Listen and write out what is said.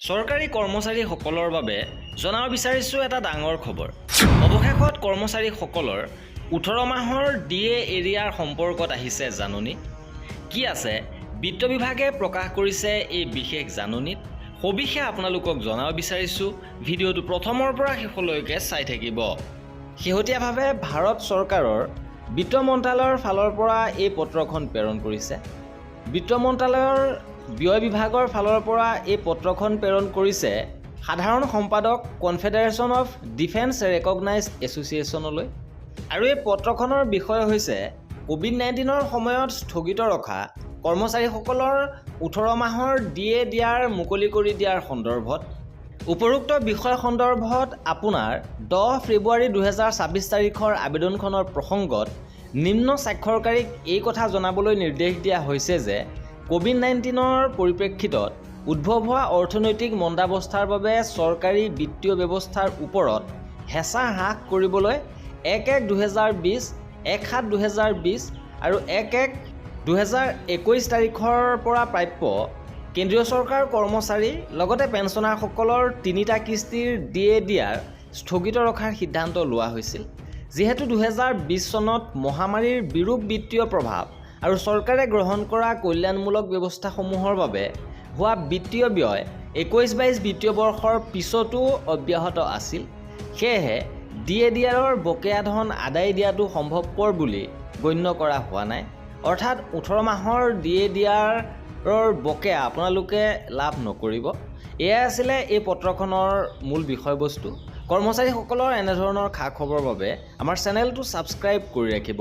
চৰকাৰী কৰ্মচাৰীসকলৰ বাবে জনাব বিচাৰিছোঁ এটা ডাঙৰ খবৰ। অৱশেষত কৰ্মচাৰীসকলৰ 18 মাহৰ ডিএ এৰিয়াৰ সম্পৰ্কত আহিছে জাননী। কি আছে বিত্ত বিভাগে প্ৰকাশ কৰিছে এই বিশেষ জাননীত। সবিশেষ আপোনালোকক জনাব বিচাৰিছোঁ। ভিডিঅ'টো প্ৰথমৰ পৰা শেষলৈকে চাই থাকিব। শেহতীয়াভাৱে ভাৰত চৰকাৰৰ বিত্ত মন্ত্ৰালয়ৰ ফালৰ পৰা এই পত্ৰখন প্ৰেৰণ কৰিছে। বিত্ত মন্ত্ৰালয়ৰ ব্যয় বিভাগৰ ফালৰ পৰা এই পত্ৰখন প্ৰেৰণ কৰিছে সাধাৰণ সম্পাদক কনফেডাৰেশ্যন অফ ডিফেন্স ৰেকগনাইজড এছ'চিয়েশ্যনলৈ। আৰু এই পত্ৰখনৰ বিষয় হৈছে কোভিড-19ৰ সময়ত স্থগিত ৰখা কৰ্মচাৰীসকলৰ 18 মাহৰ ডিএ দিয়াৰ মুকলি কৰি দিয়াৰ সন্দৰ্ভত। উপৰোক্ত বিষয় সন্দৰ্ভত আপোনাৰ 10 ফেব্ৰুৱাৰী 2026 তাৰিখৰ আবেদনখনৰ প্ৰসংগত নিম্ন স্বাক্ষৰকাৰীক এই কথা জনাবলৈ নিৰ্দেশ দিয়া হৈছে যে কোভিড-19ৰ পৰিপ্ৰেক্ষিতত উদ্ভৱ হোৱা অৰ্থনৈতিক মন্দাৱস্থাৰ বাবে চৰকাৰী বিত্তীয় ব্যৱস্থাৰ ওপৰত হেঁচা হ্ৰাস কৰিবলৈ 1/1/2020, 1/7/2020 আৰু 1/1/2021 তাৰিখৰ পৰা প্ৰাপ্য কেন্দ্ৰীয় চৰকাৰ কৰ্মচাৰী লগতে পেঞ্চনাৰসকলৰ 3টা কিস্তিৰ ডিএ দিয়াৰ স্থগিত ৰখাৰ সিদ্ধান্ত লোৱা হৈছিল। যিহেতু 2020 চনত মহামাৰীৰ বিৰূপ বিত্তীয় প্ৰভাৱ আৰু চৰকাৰে গ্ৰহণ কৰা কল্যাণমূলক ব্যৱস্থাসমূহৰ বাবে হোৱা বিত্তীয় ব্যয় 21-22 বিত্তীয় বৰ্ষৰ পিছতো অব্যাহত আছিল। সেয়েহে ডিএ দিয়াৰৰ বকেয়া ধন আদায় দিয়াটো সম্ভৱপৰ বুলি গণ্য কৰা হোৱা নাই। অৰ্থাৎ 18 মাহৰ ডিএ দিয়াৰ বকেয়া আপোনালোকে লাভ নকৰিব। এয়াই আছিলে এই পত্ৰখনৰ মূল বিষয়বস্তু। কৰ্মচাৰীসকলৰ এনেধৰণৰ খা খবৰৰ বাবে আমাৰ চেনেলটো ছাবস্ক্ৰাইব কৰি ৰাখিব।